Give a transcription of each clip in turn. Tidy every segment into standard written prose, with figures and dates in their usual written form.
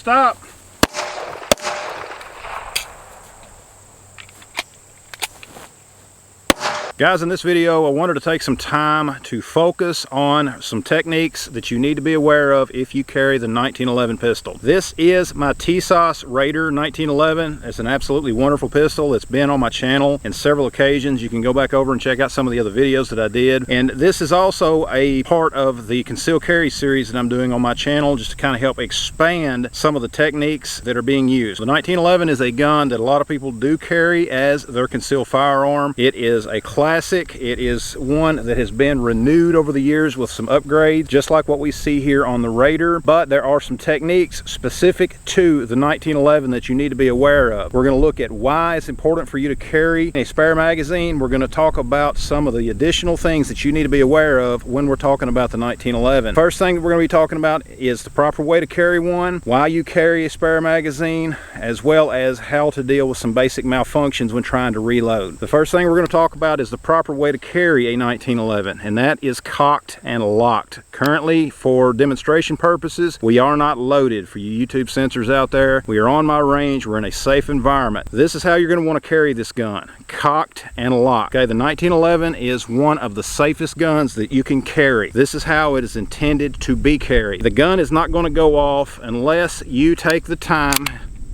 stop. Guys, in this video, I wanted to take some time to focus on some techniques that you need to be aware of if you carry the 1911 pistol. This is my TSOS Raider 1911. It's an absolutely wonderful pistol. It's been on my channel in several occasions. You can go back over and check out some of the other videos that I did. And this is also a part of the concealed carry series that I'm doing on my channel, just to kind of help expand some of the techniques that are being used. The 1911 is a gun that a lot of people do carry as their concealed firearm. It is a classic. It is one that has been renewed over the years with some upgrades, just like what we see here on the Raider, but there are some techniques specific to the 1911 that you need to be aware of. We're going to look at why it's important for you to carry a spare magazine. We're going to talk about some of the additional things that you need to be aware of when we're talking about the 1911. First thing that we're going to be talking about is the proper way to carry one, why you carry a spare magazine, as well as how to deal with some basic malfunctions when trying to reload. The first thing we're going to talk about is the proper way to carry a 1911, and that is cocked and locked. Currently, for demonstration purposes, we are not loaded. For you YouTube sensors out there, we are on my range. We're in a safe environment. This is how you're going to want to carry this gun: cocked and locked. Okay, the 1911 is one of the safest guns that you can carry. This is how it is intended to be carried. The gun is not going to go off unless you take the time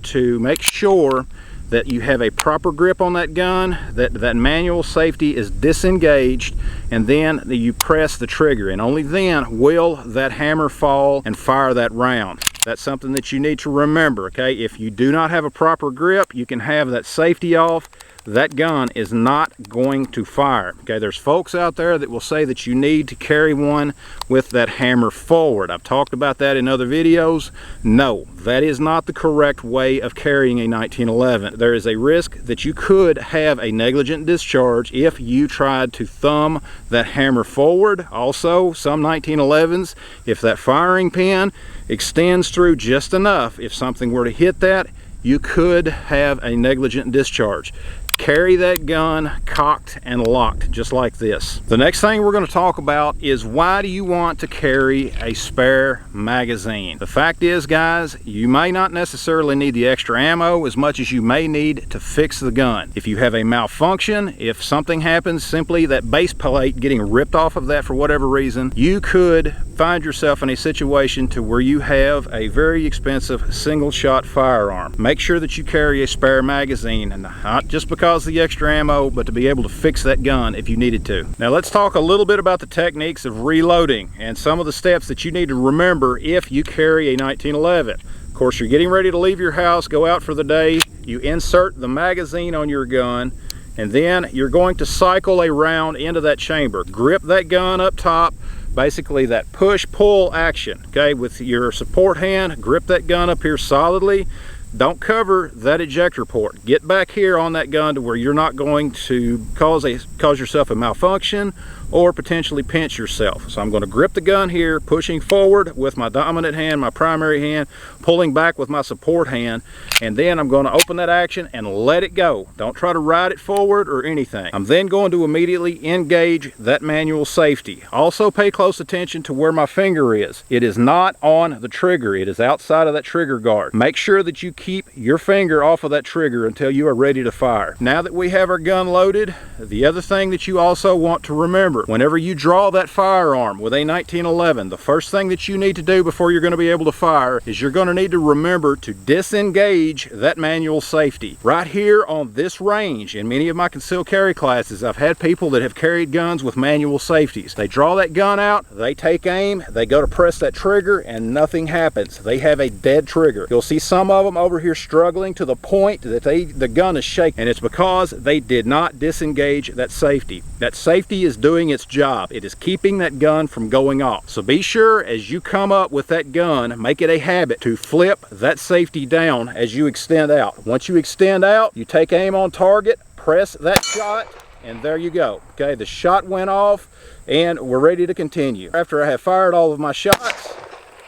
to make sure that you have a proper grip on that gun, that manual safety is disengaged, and then you press the trigger, and only then will that hammer fall and fire that round. That's something that you need to remember, okay? If you do not have a proper grip, you can have that safety off. That gun is not going to fire. Okay, there's folks out there that will say that you need to carry one with that hammer forward. I've talked about that in other videos. No, that is not the correct way of carrying a 1911. There is a risk that you could have a negligent discharge if you tried to thumb that hammer forward. Also, some 1911s, if that firing pin extends through just enough, if something were to hit that, you could have a negligent discharge. Carry that gun cocked and locked, just like this. The next thing we're going to talk about is, why do you want to carry a spare magazine? The fact is, guys, you may not necessarily need the extra ammo as much as you may need to fix the gun. If you have a malfunction, if something happens, simply that base plate getting ripped off of that for whatever reason, you could find yourself in a situation to where you have a very expensive single shot firearm. Make sure that you carry a spare magazine, and not just because of the extra ammo, but to be able to fix that gun if you needed to. Now let's talk a little bit about the techniques of reloading and some of the steps that you need to remember if you carry a 1911. Of course, you're getting ready to leave your house, go out for the day, you insert the magazine on your gun, and then you're going to cycle a round into that chamber. Grip that gun up top, basically that push-pull action, okay? With your support hand, grip that gun up here solidly. Don't cover that ejector port. Get back here on that gun to where you're not going to cause yourself a malfunction or potentially pinch yourself. So I'm going to grip the gun here, pushing forward with my dominant hand, my primary hand, pulling back with my support hand, and then I'm going to open that action and let it go. Don't try to ride it forward or anything. I'm then going to immediately engage that manual safety. Also pay close attention to where my finger is. It is not on the trigger. It is outside of that trigger guard. Make sure that you keep your finger off of that trigger until you are ready to fire. Now that we have our gun loaded, the other thing that you also want to remember, whenever you draw that firearm with a 1911, the first thing that you need to do before you're going to be able to fire is you're going to need to remember to disengage that manual safety. Right here on this range, in many of my concealed carry classes, I've had people that have carried guns with manual safeties. They draw that gun out, they take aim, they go to press that trigger, and nothing happens. They have a dead trigger. You'll see some of them over here struggling to the point that the gun is shaking, and it's because they did not disengage that safety. That safety is doing its job. It is keeping that gun from going off. So be sure, as you come up with that gun, make it a habit to flip that safety down as you extend out. Once you extend out, you take aim on target, press that shot, and there you go. Okay, the shot went off and we're ready to continue. After I have fired all of my shots,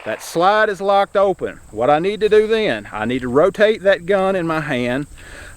that slide is locked open. What I need to do then, I need to rotate that gun in my hand.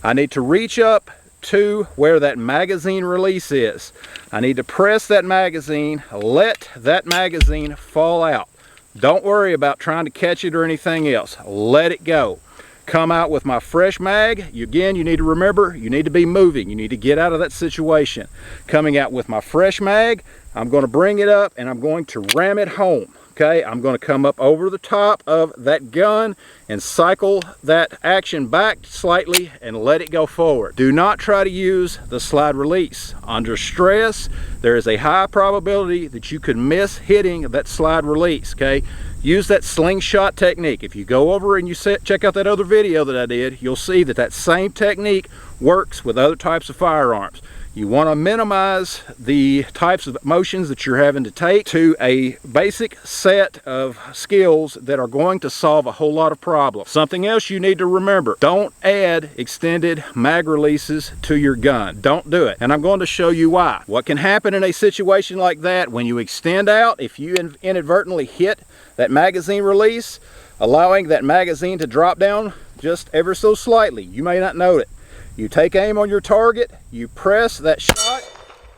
I need to reach up to where that magazine release is. I need to press that magazine, let that magazine fall out. Don't worry about trying to catch it or anything else. Let it go. Come out with my fresh mag. Again, you need to remember, you need to be moving. You need to get out of that situation. Coming out with my fresh mag, I'm going to bring it up and I'm going to ram it home. Okay, I'm going to come up over the top of that gun and cycle that action back slightly and let it go forward. Do not try to use the slide release. Under stress, there is a high probability that you could miss hitting that slide release. Okay, use that slingshot technique. If you go over and you check out that other video that I did, you'll see that that same technique works with other types of firearms. You want to minimize the types of motions that you're having to take to a basic set of skills that are going to solve a whole lot of problems. Something else you need to remember, don't add extended mag releases to your gun. Don't do it. And I'm going to show you why. What can happen in a situation like that when you extend out, if you inadvertently hit that magazine release, allowing that magazine to drop down just ever so slightly, you may not know it. You take aim on your target, you press that shot,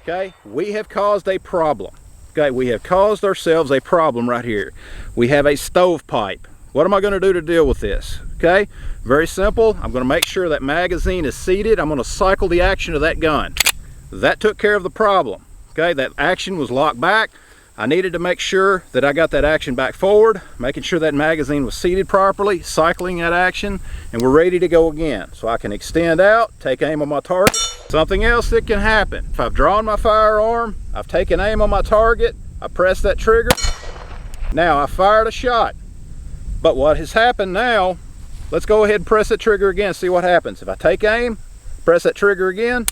okay? We have caused a problem, okay? We have caused ourselves a problem right here. We have a stovepipe. What am I going to do to deal with this? Okay, very simple. I'm going to make sure that magazine is seated. I'm going to cycle the action of that gun. That took care of the problem, okay? That action was locked back. I needed to make sure that I got that action back forward, making sure that magazine was seated properly, cycling that action, and we're ready to go again. So I can extend out, take aim on my target. Something else that can happen, if I've drawn my firearm, I've taken aim on my target, I press that trigger, now I fired a shot. But what has happened now, let's go ahead and press that trigger again, see what happens. If I take aim, press that trigger again,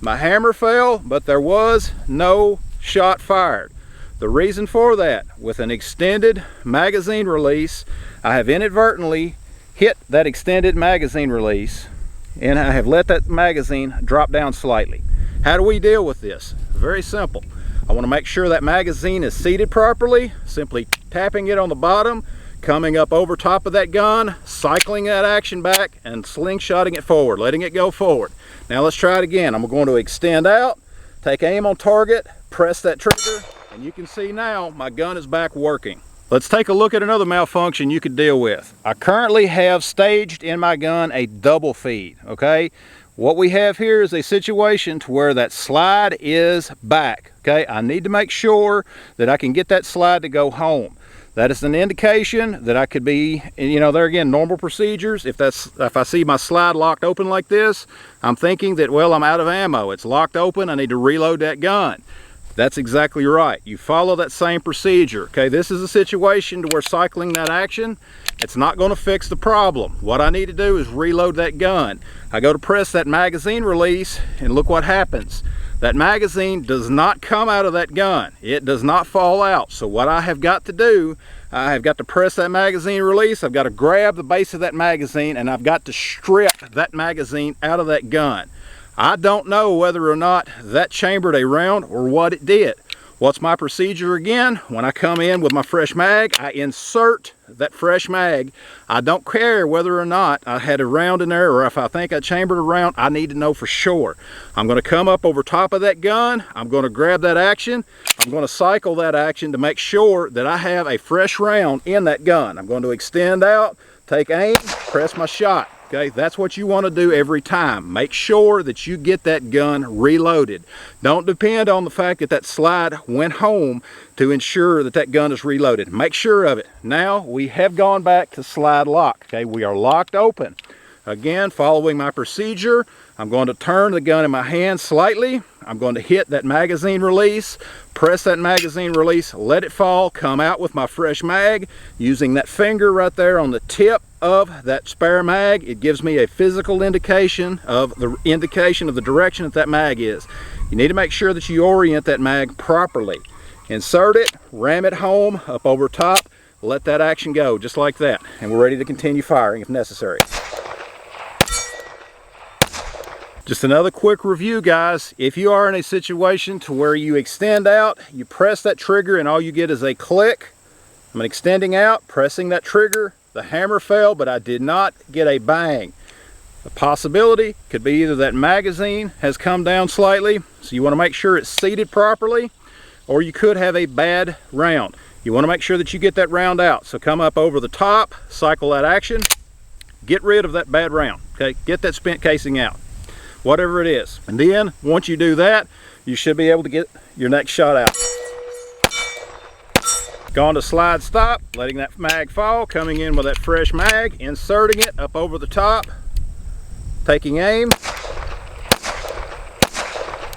my hammer fell, but there was no shot fired. The reason for that, with an extended magazine release, I have inadvertently hit that extended magazine release and I have let that magazine drop down slightly. How do we deal with this? Very simple. I want to make sure that magazine is seated properly, simply tapping it on the bottom, coming up over top of that gun, cycling that action back and slingshotting it forward, letting it go forward. Now let's try it again. I'm going to extend out, take aim on target, press that trigger, and you can see now my gun is back working. Let's take a look at another malfunction you could deal with. I currently have staged in my gun a double feed, okay? What we have here is a situation to where that slide is back, okay? I need to make sure that I can get that slide to go home. That is an indication that I could be, you know, there again, normal procedures. If I see my slide locked open like this, I'm thinking that, well, I'm out of ammo. It's locked open, I need to reload that gun. That's exactly right. You follow that same procedure. Okay, this is a situation to where cycling that action, it's not going to fix the problem. What I need to do is reload that gun. I go to press that magazine release and look what happens. That magazine does not come out of that gun. It does not fall out. So what I have got to do, I have got to press that magazine release. I've got to grab the base of that magazine and I've got to strip that magazine out of that gun. I don't know whether or not that chambered a round or what it did. What's my procedure again? When I come in with my fresh mag, I insert that fresh mag. I don't care whether or not I had a round in there or if I think I chambered a round, I need to know for sure. I'm going to come up over top of that gun. I'm going to grab that action. I'm going to cycle that action to make sure that I have a fresh round in that gun. I'm going to extend out, take aim, press my shot. Okay, that's what you want to do every time. Make sure that you get that gun reloaded. Don't depend on the fact that that slide went home to ensure that that gun is reloaded. Make sure of it. Now we have gone back to slide lock. Okay, we are locked open. Again, following my procedure, I'm going to turn the gun in my hand slightly. I'm going to hit that magazine release, press that magazine release, let it fall, come out with my fresh mag, using that finger right there on the tip of that spare mag. It gives me a physical indication of the direction that mag is. You need to make sure that you orient that mag properly. Insert it, ram it home, up over top, let that action go, just like that. And we're ready to continue firing if necessary. Just another quick review, guys. If you are in a situation to where you extend out, you press that trigger and all you get is a click. I'm extending out, pressing that trigger. The hammer fell, but I did not get a bang. The possibility could be either that magazine has come down slightly, so you want to make sure it's seated properly. or you could have a bad round. You want to make sure that you get that round out. So come up over the top, cycle that action, get rid of that bad round, okay? Get that spent casing out, whatever it is. And then once you do that, you should be able to get your next shot out. Gone to slide stop, letting that mag fall, coming in with that fresh mag, inserting it up over the top, taking aim.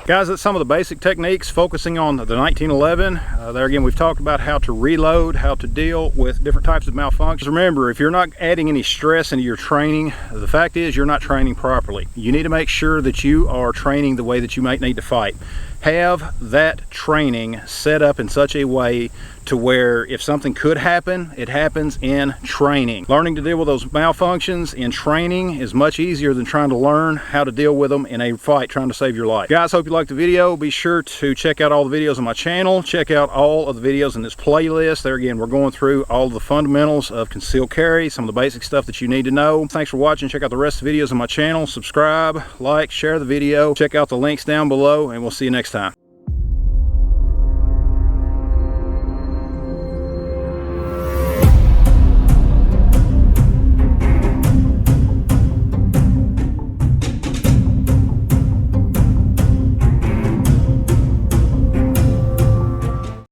Guys, that's some of the basic techniques focusing on the 1911. There again, we've talked about how to reload, how to deal with different types of malfunctions. Remember, if you're not adding any stress into your training, the fact is you're not training properly. You need to make sure that you are training the way that you might need to fight. Have that training set up in such a way to where if something could happen, it happens in training. Learning to deal with those malfunctions in training is much easier than trying to learn how to deal with them in a fight trying to save your life. Guys, hope you liked the video. Be sure to check out all the videos on my channel. Check out all of the videos in this playlist. There again, we're going through all the fundamentals of concealed carry, some of the basic stuff that you need to know. Thanks for watching. Check out the rest of the videos on my channel. Subscribe, like, share the video. Check out the links down below, and we'll see you next time.